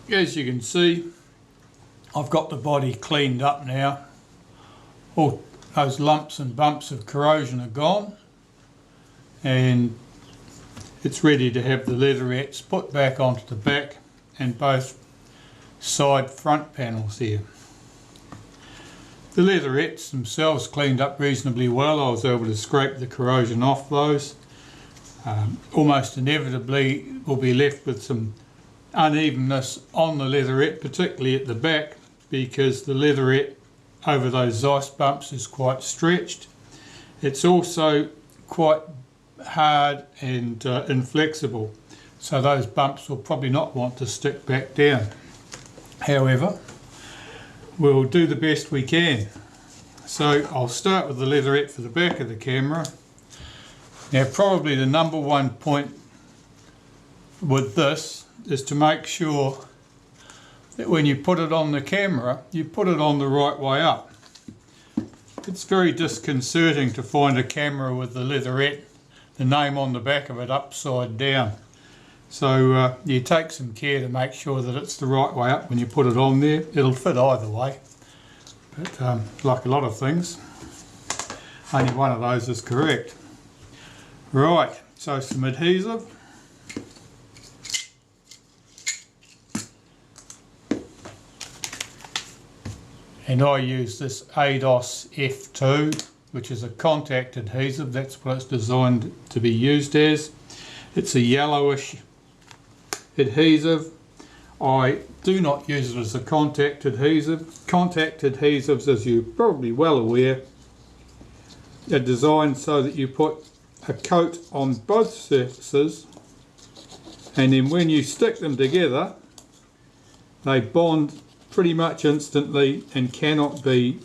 as you can see, I've got the body cleaned up now. All those lumps and bumps of corrosion are gone, and it's ready to have the leatherettes put back onto the back and both side front panels here. The leatherettes themselves cleaned up reasonably well. I was able to scrape the corrosion off those. Almost inevitably we'll be left with some unevenness on the leatherette, particularly at the back, because the leatherette over those ice bumps is quite stretched. It's also quite hard and inflexible, so those bumps will probably not want to stick back down. However, we'll do the best we can. So I'll start with the leatherette for the back of the camera. Now, probably the number one point with this is to make sure that when you put it on the camera, you put it on the right way up. It's very disconcerting to find a camera with the leatherette, the name on the back of it, upside down. So you take some care to make sure that it's the right way up when you put it on there. It'll fit either way, but like a lot of things, only one of those is correct. Right, so some adhesive. And I use this ADOS F2, which is a contact adhesive. That's what it's designed to be used as. It's a yellowish adhesive. I do not use it as a contact adhesive. Contact adhesives, as you're probably well aware, are designed so that you put a coat on both surfaces, and then when you stick them together they bond pretty much instantly and cannot be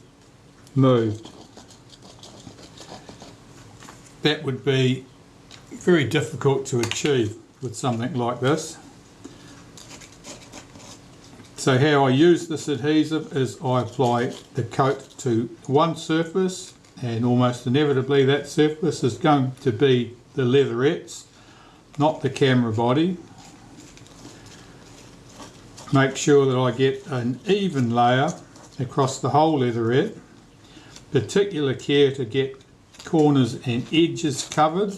moved. That would be very difficult to achieve with something like this. So how I use this adhesive is I apply the coat to one surface, and almost inevitably that surface is going to be the leatherettes, not the camera body. Make sure that I get an even layer across the whole leatherette. Particular care to get corners and edges covered,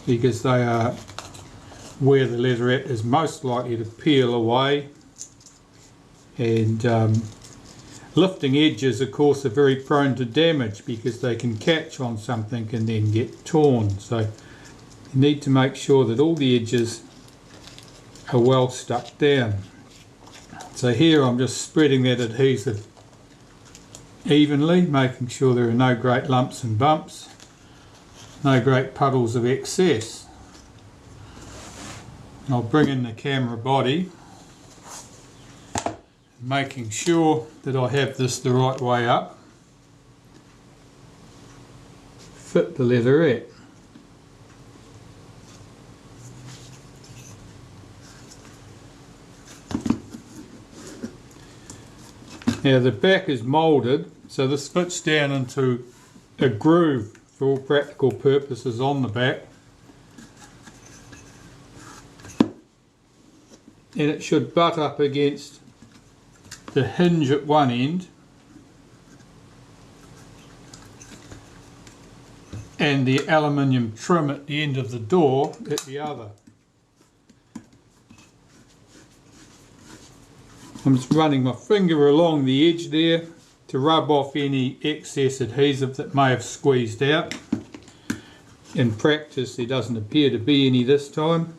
because they are where the leatherette is most likely to peel away, and lifting edges of course are very prone to damage because they can catch on something and then get torn. So you need to make sure that all the edges are well stuck down. So here I'm just spreading that adhesive evenly, making sure there are no great lumps and bumps, no great puddles of excess. I'll bring in the camera body, making sure that I have this the right way up, fit the leatherette. Now the back is moulded, so this fits down into a groove for all practical purposes on the back, and it should butt up against the hinge at one end and the aluminium trim at the end of the door at the other. I'm just running my finger along the edge there to rub off any excess adhesive that may have squeezed out. In practice there doesn't appear to be any this time.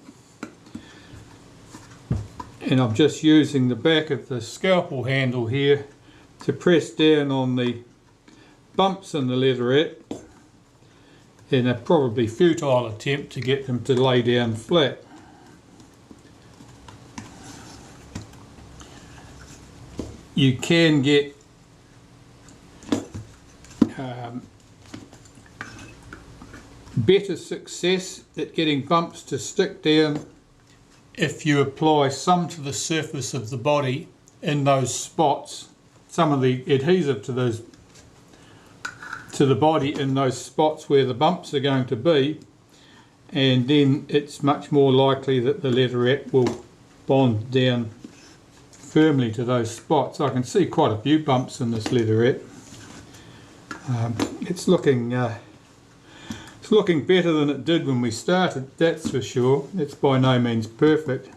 And I'm just using the back of the scalpel handle here to press down on the bumps in the leatherette in a probably futile attempt to get them to lay down flat. You can get better success at getting bumps to stick down if you apply some to the surface of the body in those spots, some of the adhesive to the body in those spots where the bumps are going to be, and then it's much more likely that the leatherette will bond down firmly to those spots. I can see quite a few bumps in this leatherette. It's looking better than it did when we started, that's for sure. It's by no means perfect.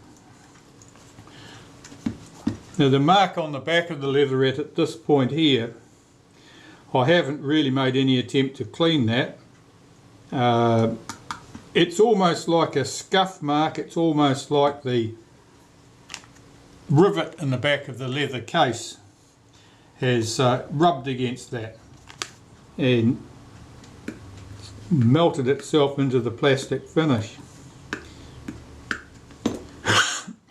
Now the mark on the back of the leatherette at this point here, I haven't really made any attempt to clean that. It's almost like a scuff mark. It's almost like the rivet in the back of the leather case has rubbed against that and melted itself into the plastic finish.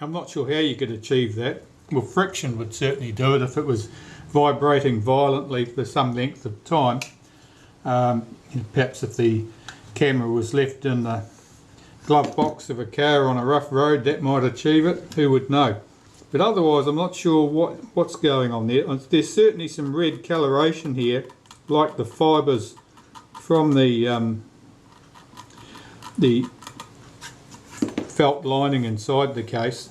I'm not sure how you could achieve that. Well, friction would certainly do it if it was vibrating violently for some length of time. Perhaps if the camera was left in the glove box of a car on a rough road, that might achieve it, who would know. But otherwise I'm not sure what's going on there. There's certainly some red coloration here, like the fibres from the felt lining inside the case.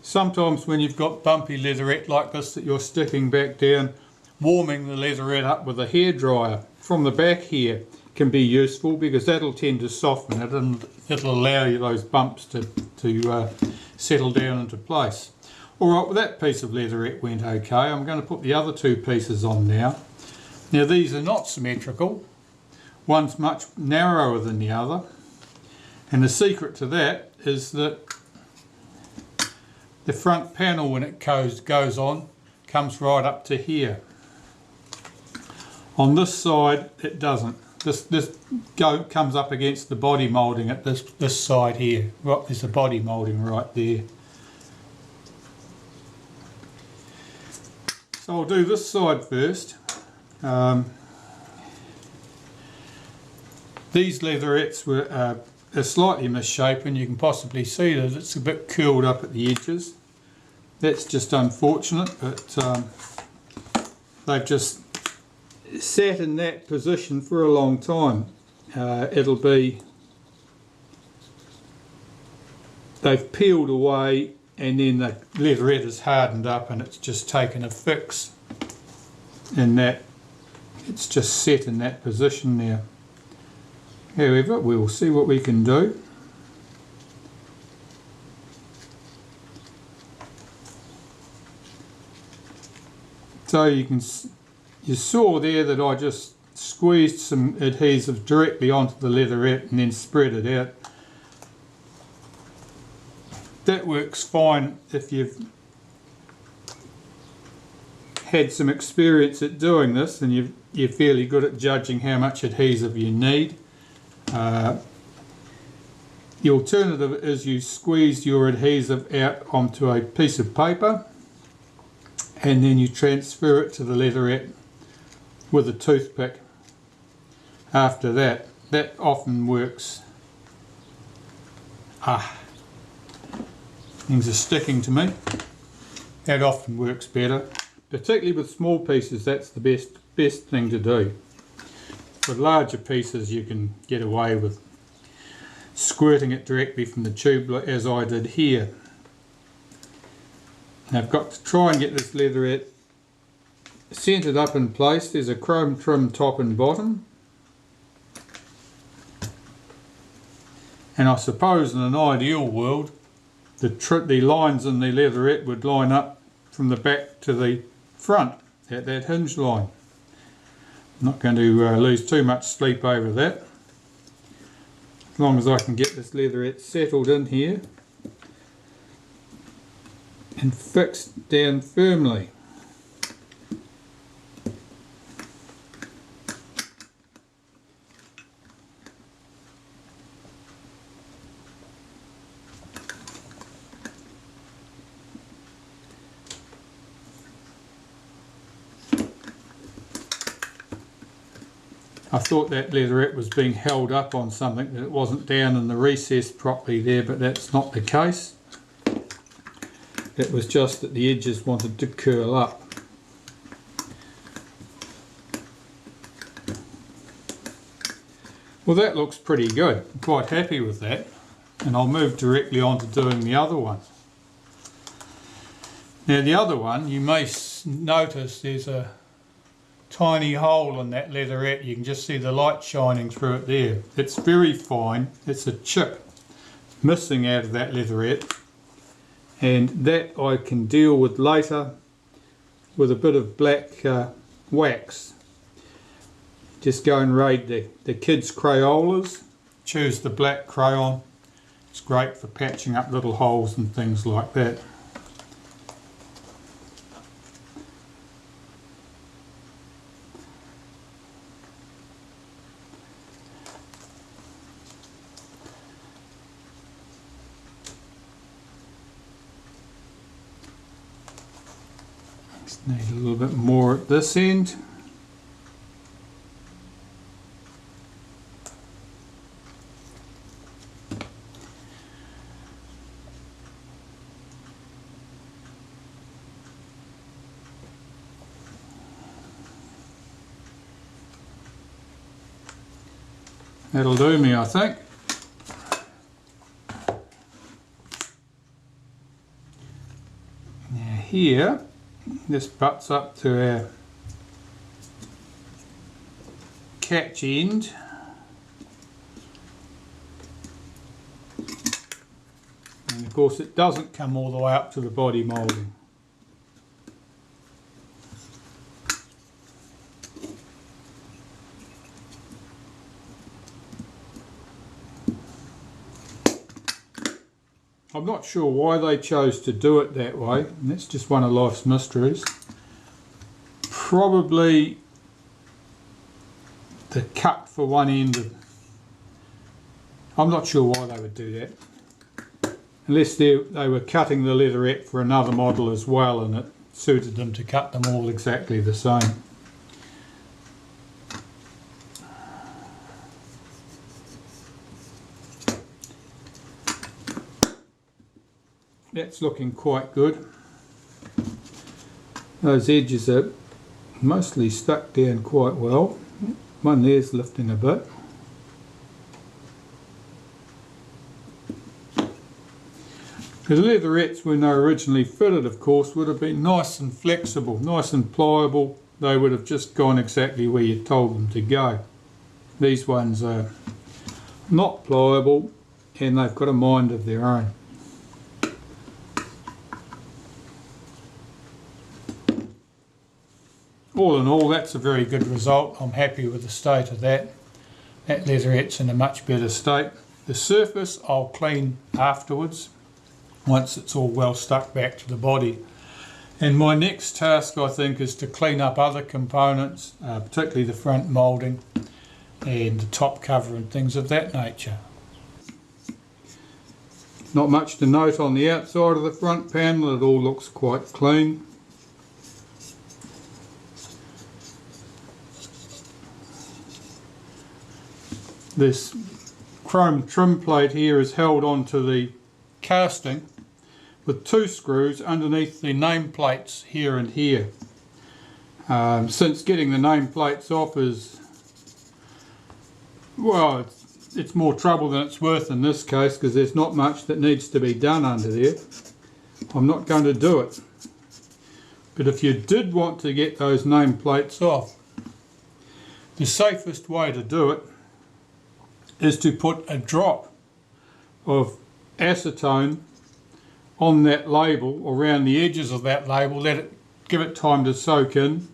Sometimes when you've got bumpy leatherette like this that you're sticking back down, warming the leatherette up with a hairdryer from the back here can be useful, because that'll tend to soften it and it'll allow you those bumps to settle down into place. Alright, well that piece of leatherette went okay. I'm going to put the other two pieces on now. Now these are not symmetrical. One's much narrower than the other, and the secret to that is that the front panel, when it goes on, comes right up to here. On this side it doesn't. This comes up against the body moulding at this side here. Right, there's a body moulding right there. So I'll do this side first. These leatherettes are slightly misshapen. You can possibly see that it's a bit curled up at the edges. That's just unfortunate, but they've just sat in that position for a long time. They've peeled away, and then the leatherette is hardened up and it's just taken a fix in that. It's just set in that position there. However, we'll see what we can do. So you saw there that I just squeezed some adhesive directly onto the leatherette and then spread it out. That works fine if you've had some experience at doing this and you're fairly good at judging how much adhesive you need. The alternative is you squeeze your adhesive out onto a piece of paper and then you transfer it to the leatherette with a toothpick. After that often works. Things are sticking to me. That often works better, particularly with small pieces. That's the best thing to do. With larger pieces you can get away with squirting it directly from the tube as I did here. Now I've got to try and get this leatherette centered up in place. There's a chrome trim top and bottom, and I suppose in an ideal world the lines in the leatherette would line up from the back to the front at that hinge line. I'm not going to lose too much sleep over that, as long as I can get this leatherette settled in here and fixed down firmly. I thought that leatherette was being held up on something, that it wasn't down in the recess properly there, but that's not the case. It was just that the edges wanted to curl up. Well, that looks pretty good. I'm quite happy with that. And I'll move directly on to doing the other one. Now the other one, you may notice there's a tiny hole in that leatherette. You can just see the light shining through it there. It's very fine. It's a chip missing out of that leatherette. And that I can deal with later with a bit of black wax. Just go and raid the kids' Crayolas. Choose the black crayon. It's great for patching up little holes and things like that. Just need a little bit more at this end. That'll do me, I think. Now here, this butts up to our catch end. And of course it doesn't come all the way up to the body moulding. I'm not sure why they chose to do it that way, and that's just one of life's mysteries. Probably the cut for one end. I'm not sure why they would do that. Unless they were cutting the leatherette for another model as well and it suited them to cut them all exactly the same. That's looking quite good. Those edges are mostly stuck down quite well. One there's lifting a bit. The leatherettes, when they were originally fitted, of course, would have been nice and flexible, nice and pliable. They would have just gone exactly where you told them to go. These ones are not pliable and they've got a mind of their own. All in all, that's a very good result. I'm happy with the state of that. That leatherette's in a much better state. The surface I'll clean afterwards, once it's all well stuck back to the body. And my next task, I think, is to clean up other components, particularly the front moulding and the top cover and things of that nature. Not much to note on the outside of the front panel. It all looks quite clean. This chrome trim plate here is held onto the casting with two screws underneath the name plates here and here. Since getting the name plates off is, well, it's more trouble than it's worth in this case because there's not much that needs to be done under there. I'm not going to do it. But if you did want to get those name plates off, the safest way to do it is to put a drop of acetone on that label, or around the edges of that label, give it time to soak in,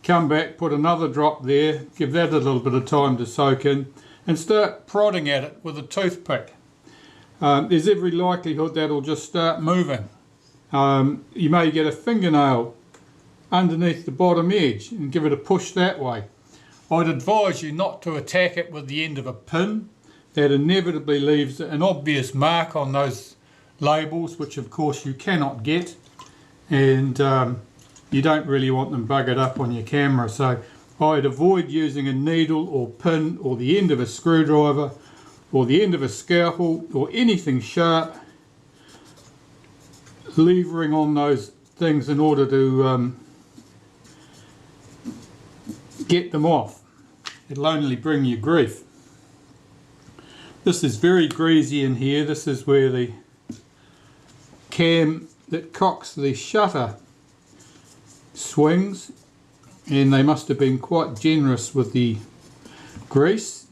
come back, put another drop there, give that a little bit of time to soak in, and start prodding at it with a toothpick. There's every likelihood that'll just start moving. You may get a fingernail underneath the bottom edge and give it a push that way. I'd advise you not to attack it with the end of a pin. That inevitably leaves an obvious mark on those labels, which of course you cannot get, and you don't really want them buggered up on your camera. So I'd avoid using a needle or pin or the end of a screwdriver or the end of a scalpel or anything sharp, levering on those things in order to get them off. It'll only bring you grief. This is very greasy in here. This is where the cam that cocks the shutter swings, and they must have been quite generous with the grease,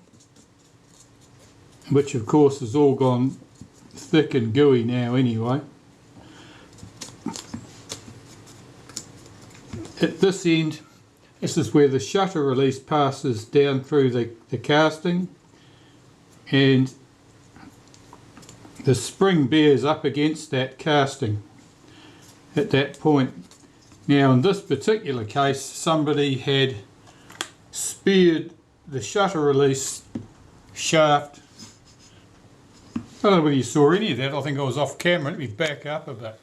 which of course has all gone thick and gooey now anyway. At this end, this is where the shutter release passes down through the casting, and the spring bears up against that casting at that point. Now in this particular case, somebody had speared the shutter release shaft. I don't know whether you saw any of that. I think I was off camera. Let me back up a bit.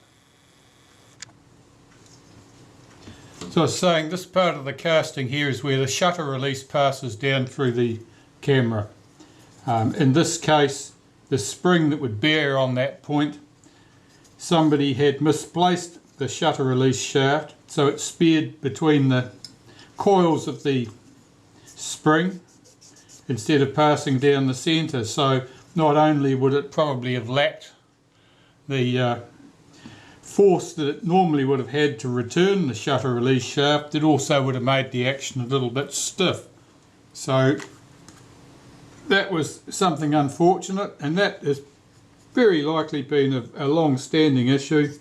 So I was saying this part of the casting here is where the shutter release passes down through the camera. In this case, the spring that would bear on that point, somebody had misplaced the shutter release shaft, so it speared between the coils of the spring instead of passing down the centre. So not only would it probably have lacked the force that it normally would have had to return the shutter release shaft, it also would have made the action a little bit stiff. So that was something unfortunate, and that has very likely been a long-standing issue,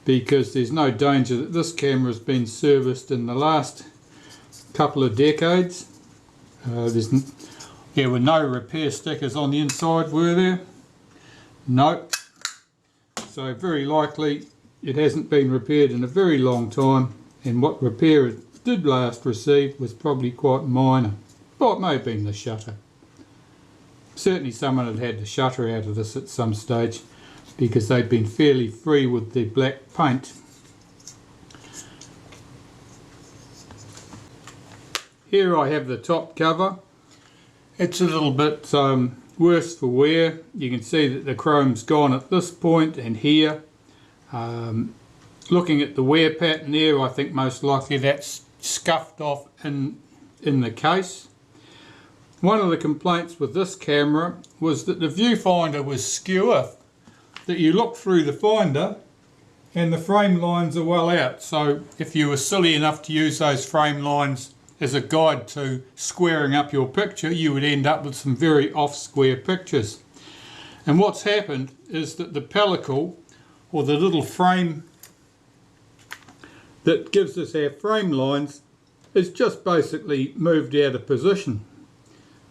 because there's no danger that this camera has been serviced in the last couple of decades. There were no repair stickers on the inside, were there? No. So very likely it hasn't been repaired in a very long time, and what repair it did last receive was probably quite minor. Well, it may have been the shutter. Certainly someone had had the shutter out of this at some stage, because they'd been fairly free with the black paint. Here I have the top cover. It's a little bit worse for wear. You can see that the chrome's gone at this point and here. Looking at the wear pattern there, I think most likely that's scuffed off in the case. One of the complaints with this camera was that the viewfinder was skewer, that you look through the finder and the frame lines are well out. So if you were silly enough to use those frame lines as a guide to squaring up your picture, you would end up with some very off-square pictures. And what's happened is that the pellicle, or the little frame that gives us our frame lines, is just basically moved out of position.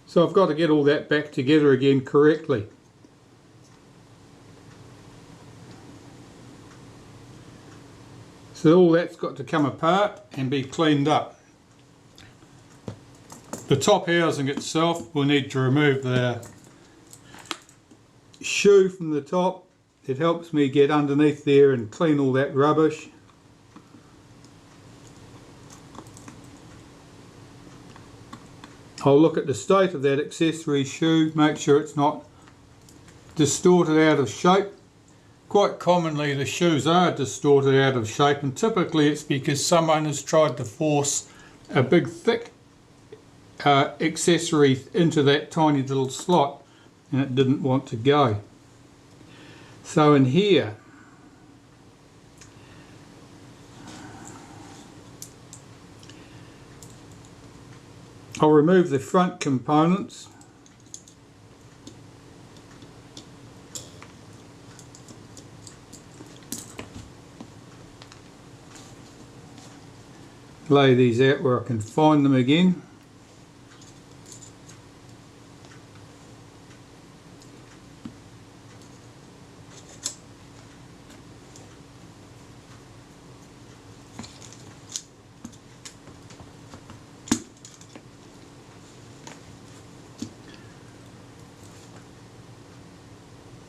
So I've got to get all that back together again correctly. So all that's got to come apart and be cleaned up. The top housing itself, we'll need to remove the shoe from the top. It helps me get underneath there and clean all that rubbish. I'll look at the state of that accessory shoe, make sure it's not distorted out of shape. Quite commonly the shoes are distorted out of shape, and typically it's because someone has tried to force a big thick accessory into that tiny little slot and it didn't want to go. So in here, I'll remove the front components. Lay these out where I can find them again.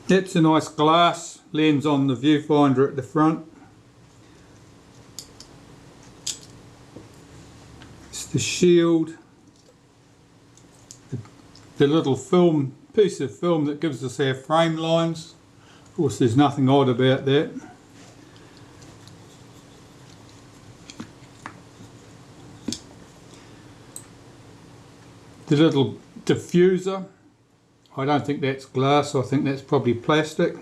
That's a nice glass lens on the viewfinder at the front. It's the shield, the little piece of film that gives us our frame lines. Of course, there's nothing odd about that. The little diffuser. I don't think that's glass, I think that's probably plastic.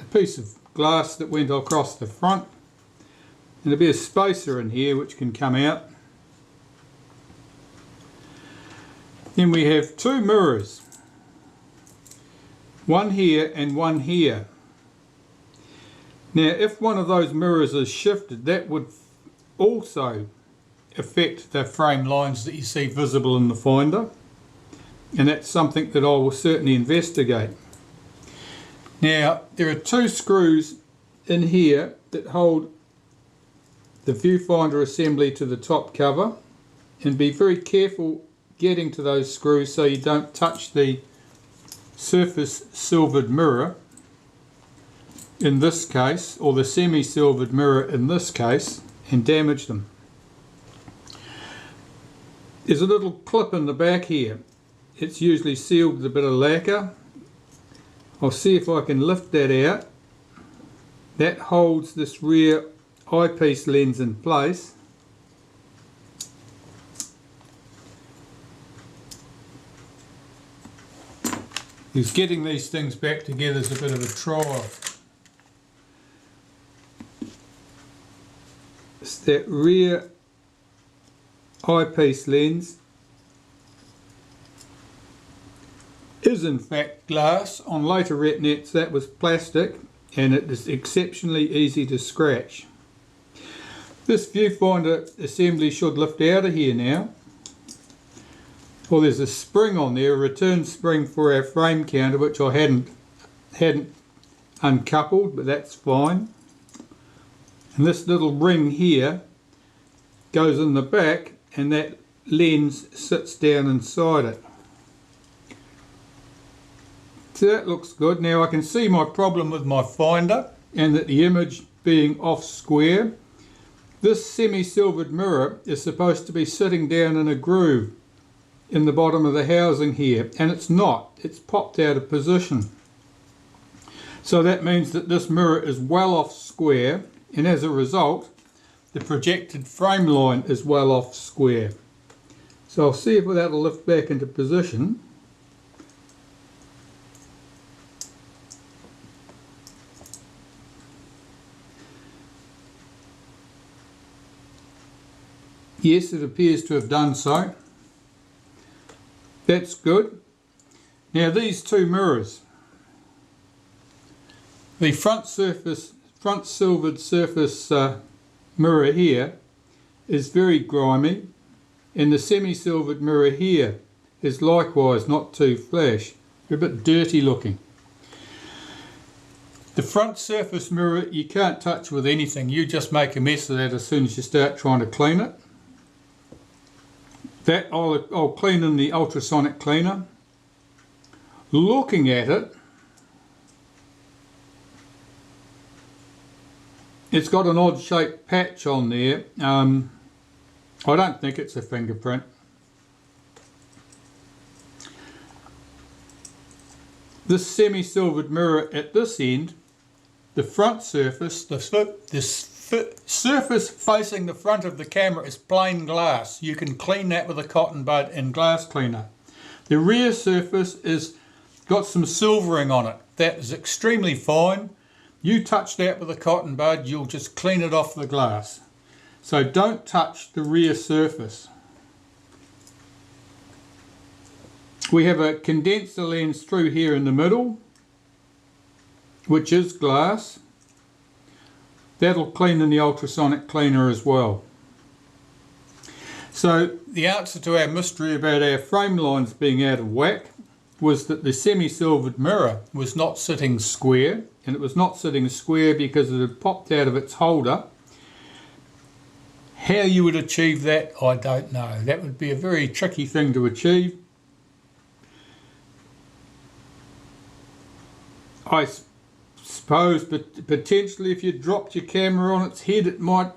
A piece of glass that went across the front. And there'll be a spacer in here which can come out. Then we have two mirrors. One here and one here. Now if one of those mirrors is shifted, that would also affect the frame lines that you see visible in the finder. And that's something that I will certainly investigate. Now there are two screws in here that hold the viewfinder assembly to the top cover, and be very careful getting to those screws so you don't touch the surface silvered mirror in this case, or the semi-silvered mirror in this case, and damage them. There's a little clip in the back here. It's usually sealed with a bit of lacquer. I'll see if I can lift that out. That holds this rear eyepiece lens in place. Because getting these things back together is a bit of a trial. It's that rear eyepiece lens is in fact glass. On later Retinettes that was plastic, and it is exceptionally easy to scratch. This viewfinder assembly should lift out of here now. Well, there's a spring on there, a return spring for our frame counter, which I hadn't uncoupled, but that's fine. And this little ring here goes in the back, and that lens sits down inside it. So that looks good. Now I can see my problem with my finder, and that the image being off square. This semi-silvered mirror is supposed to be sitting down in a groove in the bottom of the housing here, and it's not. It's popped out of position. So that means that this mirror is well off square, and as a result the projected frame line is well off square. So I'll see if that'll lift back into position. Yes, it appears to have done so. That's good. Now these two mirrors. The front silvered surface mirror here is very grimy, and the semi-silvered mirror here is likewise not too flash. They're a bit dirty looking. The front surface mirror you can't touch with anything. You just make a mess of that as soon as you start trying to clean it. That I'll clean in the ultrasonic cleaner. Looking at it, it's got an odd shaped patch on there. I don't think it's a fingerprint. This semi-silvered mirror at this end, the front surface, the surface facing the front of the camera is plain glass. You can clean that with a cotton bud and glass cleaner. The rear surface is got some silvering on it. That is extremely fine. You touch that with a cotton bud, you'll just clean it off the glass. So don't touch the rear surface. We have a condenser lens through here in the middle, which is glass. That'll clean in the ultrasonic cleaner as well. So the answer to our mystery about our frame lines being out of whack was that the semi-silvered mirror was not sitting square, and it was not sitting square because it had popped out of its holder. How you would achieve that, I don't know. That would be a very tricky thing to achieve. I suppose, but potentially if you dropped your camera on its head it might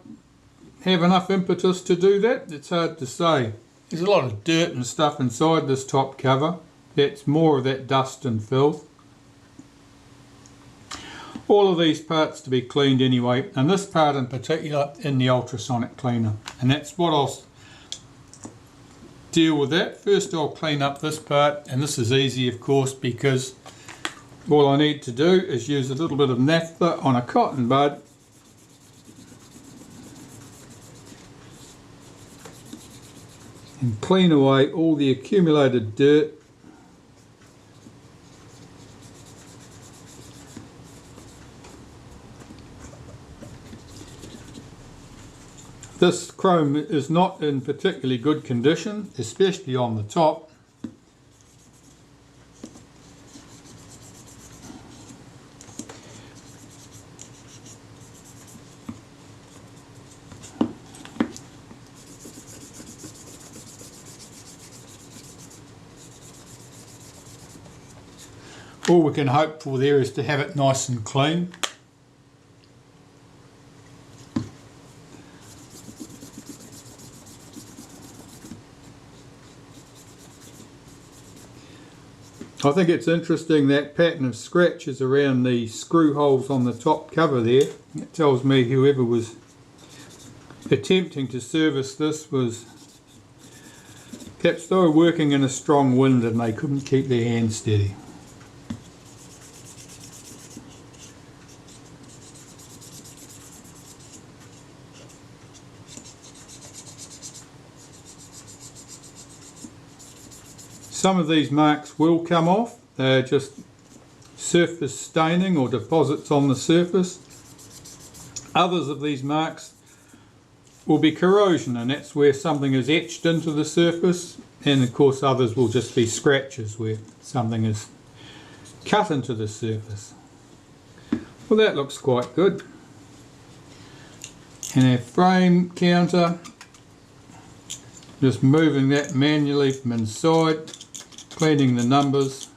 have enough impetus to do that. It's hard to say. There's a lot of dirt and stuff inside this top cover. That's more of that dust and filth. All of these parts to be cleaned anyway, and this part in particular in the ultrasonic cleaner. And that's what I'll deal with that. First I'll clean up this part, and this is easy of course because all I need to do is use a little bit of naphtha on a cotton bud and clean away all the accumulated dirt This chrome is not in particularly good condition, especially on the top. All we can hope for there is to have it nice and clean. I think it's interesting that pattern of scratches around the screw holes on the top cover there. It tells me whoever was attempting to service this was perhaps they were working in a strong wind and they couldn't keep their hands steady. Some of these marks will come off, they're just surface staining or deposits on the surface. Others of these marks will be corrosion, and that's where something is etched into the surface, and of course others will just be scratches where something is cut into the surface. Well, that looks quite good. And our frame counter, just moving that manually from inside, cleaning the numbers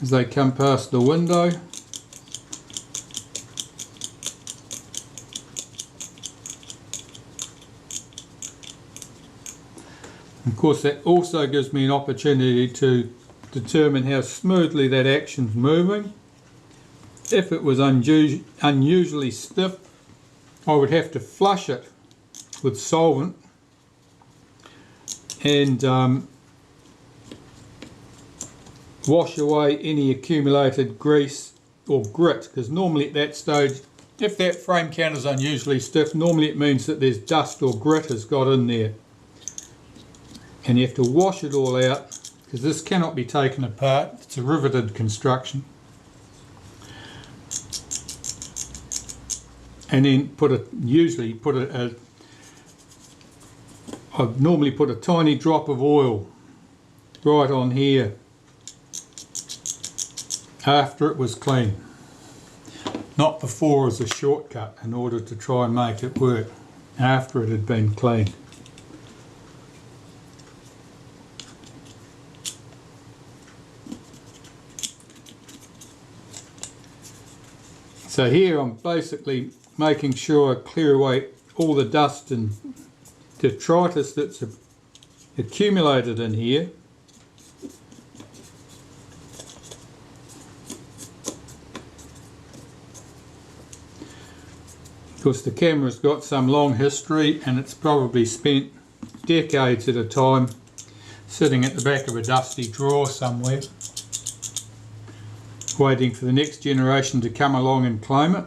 as they come past the window. Of course, that also gives me an opportunity to determine how smoothly that action's moving. If it was unusually stiff, I would have to flush it with solvent and wash away any accumulated grease or grit, because normally at that stage, if that frame counter is unusually stiff, normally it means that there's dust or grit has got in there, and you have to wash it all out because this cannot be taken apart. It's a riveted construction. And then I'd normally put a tiny drop of oil right on here after it was clean, not before as a shortcut in order to try and make it work, after it had been cleaned. So here I'm basically making sure I clear away all the dust and detritus that's accumulated in here. Of course, the camera's got some long history and it's probably spent decades at a time sitting at the back of a dusty drawer somewhere, waiting for the next generation to come along and claim it.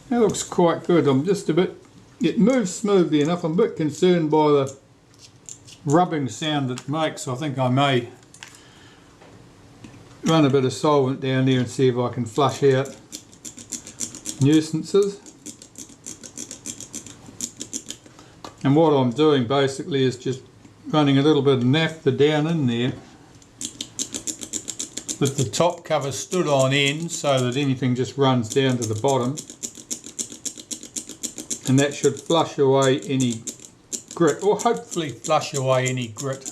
That looks quite good. I'm just a bit, it moves smoothly enough. I'm a bit concerned by the rubbing sound it makes. I think I may run a bit of solvent down there and see if I can flush out nuisances. And what I'm doing basically is just running a little bit of naphtha down in there with the top cover stood on end so that anything just runs down to the bottom, and that should flush away any grit, or hopefully flush away any grit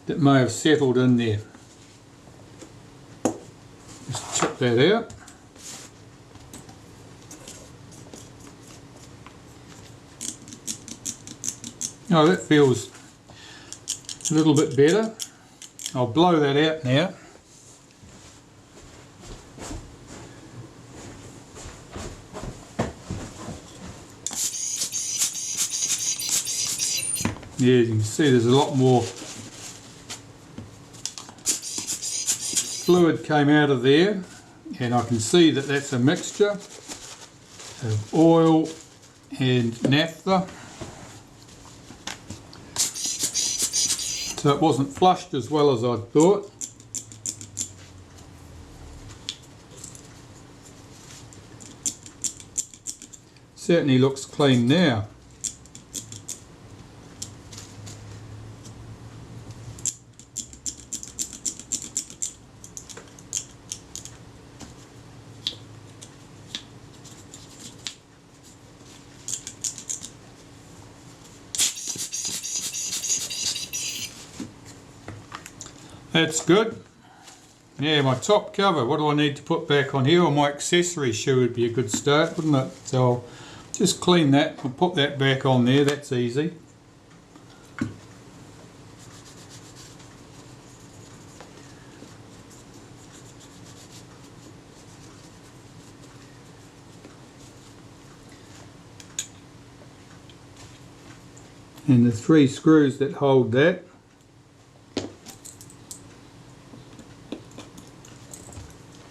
that may have settled in there. Just chip that out. Oh, that feels a little bit better. I'll blow that out now. Yeah, you can see there's a lot more fluid came out of there, and I can see that that's a mixture of oil and naphtha. So it wasn't flushed as well as I thought. Certainly looks clean now. That's good. Yeah, my top cover, what do I need to put back on here? Or my accessory shoe would be a good start, wouldn't it? So I'll just clean that and put that back on there, that's easy. And the 3 screws that hold that.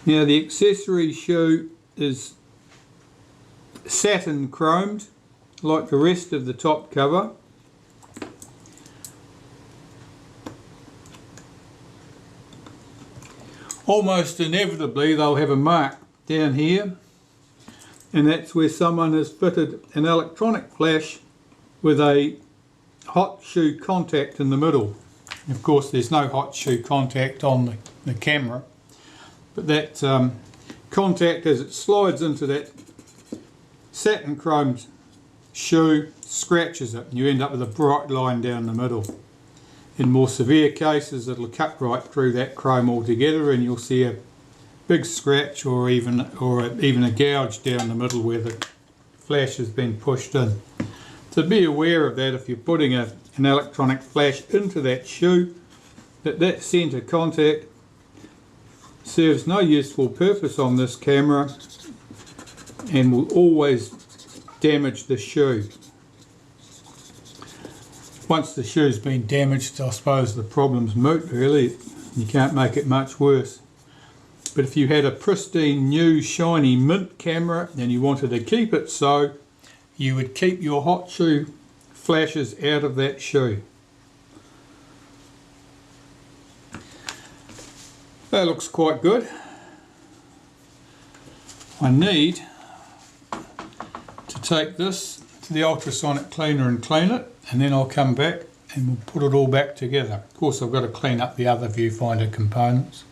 Now the accessory shoe is satin chromed like the rest of the top cover. Almost inevitably they'll have a mark down here, and that's where someone has fitted an electronic flash with a hot shoe contact in the middle. Of course there's no hot shoe contact on the camera. But that contact, as it slides into that satin chromed shoe, scratches it, and you end up with a bright line down the middle. In more severe cases it'll cut right through that chrome altogether, and you'll see a big scratch or even a gouge down the middle where the flash has been pushed in. So be aware of that if you're putting an electronic flash into that shoe, that centre contact serves no useful purpose on this camera and will always damage the shoe. Once the shoe's been damaged, I suppose the problem's moot really. You can't make it much worse. But if you had a pristine new shiny mint camera and you wanted to keep it so, you would keep your hot shoe flashes out of that shoe. That looks quite good. I need to take this to the ultrasonic cleaner and clean it, and then I'll come back and we'll put it all back together. Of course I've got to clean up the other viewfinder components.